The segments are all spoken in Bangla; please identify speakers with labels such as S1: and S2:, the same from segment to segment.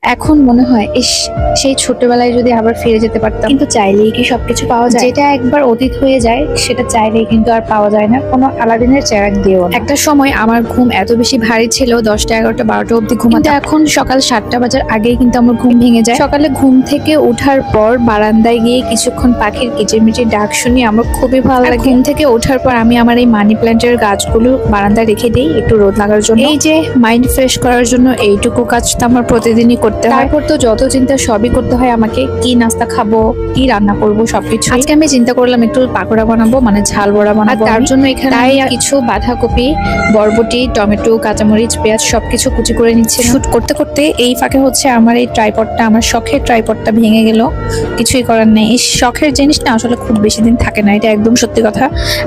S1: এখন মনে হয় ইস, সেই ছোটবেলায় যদি আবার ফিরে যেতে পারতাম। কিন্তু চাইলেই কি সবকিছু পাওয়া যায়? যেটা একবার অতীত হয়ে যায় সেটা চাইলেই কিন্তু আর পাওয়া যায় না, কোনো আলাদিনের চেরাগ দিয়েও। একটা সময় আমার ঘুম এত বেশি ভারী ছিল, 10টা 11টা 12টা অব্দি ঘুমাতে। এখন সকাল 7টা বাজার আগেই কিন্তু আমার ঘুম ভেঙে যায়। সকালে ঘুম থেকে ওঠার পর বারান্দায় গিয়ে কিছুক্ষণ পাখির কিচিরমিচির ডাক শুনি, আমার খুবই ভালো লাগে। ঘুম থেকে ওঠার পর আমি আমার এই মানি প্ল্যান্টের গাছগুলো বারান্দায় রেখে দিই একটু রোদ লাগার জন্য। এই যে মাইন্ড ফ্রেশ করার জন্য এইটুকু কাজ তো আমার প্রতিদিনই করতে হয়। তারপর তো যত চিন্তা সবই করতে হয় আমাকে, কি নাস্তা খাবো, কি রান্না করব, সবকিছু। আজকে আমি চিন্তা করলাম একটু পাকোড়া বানাবো, মানে ঝাল বড়া বানাবো। তার জন্য এখানে কিছু বাঁধাকপি, বরবটি, টমেটো, কাঁচামরিচ, পেঁয়াজ সবকিছু কুচি করে নিচ্ছি। শুট করতে করতে এই ফাঁকে হচ্ছে আমার এই ট্রাইপডটা, আমার শখের ট্রাইপডটা ভেঙে গেল। কিছুই করার নেই, এই শখের জিনিস না আসলে খুব বেশি দিন থাকে না, এটা একদম সত্যি কথা।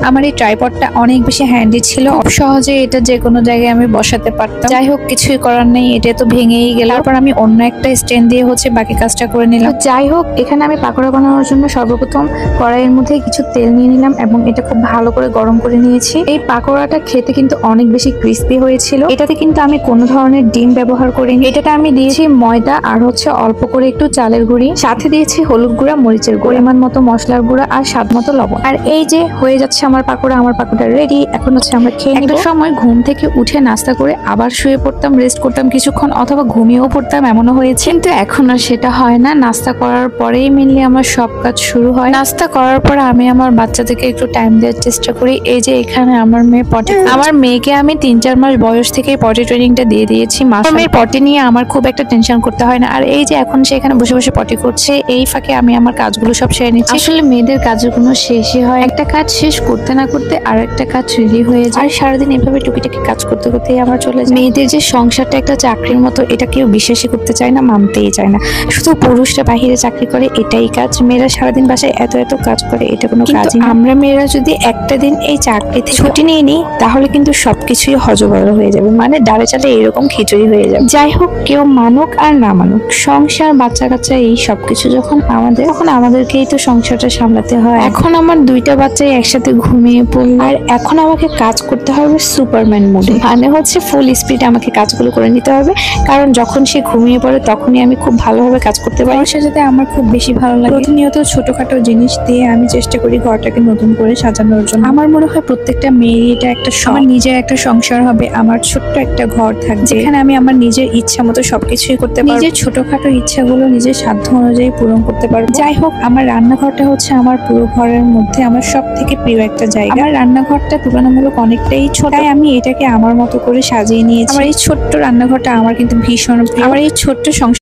S1: আমার এই ট্রাইপডটা অনেক বেশি হ্যান্ডি ছিল, সহজে এটা যে কোনো জায়গায় আমি বসাতে পারতাম। যাই হোক, কিছুই করার নেই, এটা তো ভেঙেই গেল। তারপর আমি অন্য একটা স্ট্যান্ড দিয়ে হচ্ছে বাকি কাজটা করে নিলাম। যাই হোক, এখানে আমি পাকোড়া বানানোর জন্য সর্বপ্রথম কড়াইয়ের মধ্যে কিছু তেল নিয়ে নিলাম এবং এটা খুব ভালো করে গরম করে নিয়েছি। এই পাকোড়াটা খেতে কিন্তু অনেক বেশি ক্রিস্পি হয়েছিল। এটাতে কিন্তু আমি কোনো ধরনের ডিম ব্যবহার করিনি। এটাতে আমি দিয়েছি ময়দা আর হচ্ছে অল্প করে একটু চালের গুঁড়ি, সাথে দিয়েছি হলুদ গুঁড়া, মরিচের গুঁড়া, পরিমাণ মতো মশলার গুঁড়া আর স্বাদ মতো লবণ। আর এই যে হয়ে যাচ্ছে আমার পাকোড়া। আমার পাকোড়া রেডি। এখন হচ্ছে আমরা খেয়ে নিব। একটা সময় ঘুম থেকে উঠে নাস্তা করে আবার শুয়ে পড়তাম, রেস্ট করতাম কিছুক্ষণ, অথবা ঘুমিয়েও পড়তাম, এমনও হয়েছে। কিন্তু এখন আর সেটা হয় না। নাস্তা করার পরেই মেনলি আমার সব কাজ শুরু হয়। নাস্তা করার পরে আমি আমার বাচ্চাদেরকে একটু টাইম দেওয়ার চেষ্টা করি। এই যে এখানে আমার মেয়ে পটি, আমার মেয়েকে আমি 3-4 মাস বয়স থেকে পটি ট্রেনিংটা দিয়ে দিয়েছি। মেয়ের পটি নিয়ে আমার খুব একটা টেনশন করতে হয় না। আর এই যে এখন সে এখানে বসে বসে পটি করছে, এই ফাঁকে আমি আমার কাজগুলো সব সেরে নিচ্ছি। আসলে মেয়েদের কাজের কোনো শেষই হয়, একটা কাজ শেষ করতে না করতে আর একটা কাজ রেডি হয়ে যায়। আর সারাদিন এভাবে টুকিটাকি কাজ করতে করতেই আমার চলে যায়। মেয়েদের যে সংসারটা একটা চাকরির মতো, এটা কেউ বিশ্বাসই করতে চায় না, মানতেই চায় না। শুধু পুরুষরা বাহিরে চাকরি করে, এটাই কাজ। মেয়েরা সারাদিন বাসায় এত এত কাজ করে, এটা কোনো কাজ না। আমরা মেয়েরা যদি একটা দিন এই চাকরি থেকে ছুটি নিয়ে নিই, তাহলে কিন্তু সবকিছুই হজবরল হয়ে যাবে, মানে ডালে চালে এরকম খিচুড়ি হয়ে যাবে। যাই হোক, কেউ মানুক আর না মানুক, সংসার, বাচ্চা কাচ্চা, এই সবকিছু যখন আমাদের, তখন আমাদেরকেই তো সংসারটা সামলাতে হয়। এখন আমার 2টা বাচ্চাই একসাথে ঘুমিয়ে পড়ল, আর এখন আমাকে কাজ করতে হবে সুপারম্যান মোডে, মানে হচ্ছে ফুল স্পিডে আমাকে কাজগুলো করে নিতে হবে। কারণ যখন সে ঘুমিয়ে পড়ে তখনই আমি খুব ভালোভাবে কাজ করতে পারি। ওর সাথে আমার খুব বেশি ভালো লাগে। প্রতিনিয়ত ছোটখাটো জিনিস দিয়ে আমি চেষ্টা করি ঘরটাকে নতুন করে সাজানোর জন্য। আমার মনে হয় প্রত্যেকটা মেয়েরই এটা একটা আমার নিজের একটা সংসার হবে, আমার ছোট্ট একটা ঘর থাকবে, যেখানে আমি আমার নিজের ইচ্ছা মতো সবকিছুই করতে পারবো, নিজের ছোটখাটো ইচ্ছাগুলো নিজের সাধ্য অনুযায়ী পূরণ করতে পারবো। যাই হোক, আমার রান্নাঘরটা হচ্ছে আমার পুরো ঘরের মধ্যে আমার সব থেকে প্রিয় একটা জায়গা। আমার রান্নাঘরটা তুলনামূলক অনেকটাই ছোট, তাই আমি এটাকে আমার মতো করে সাজিয়ে নিয়েছি। আমার এই ছোট্ট রান্নাঘরটা আমার কিন্তু ভীষণ প্রিয়। আমার এই ছোট্ট সংসার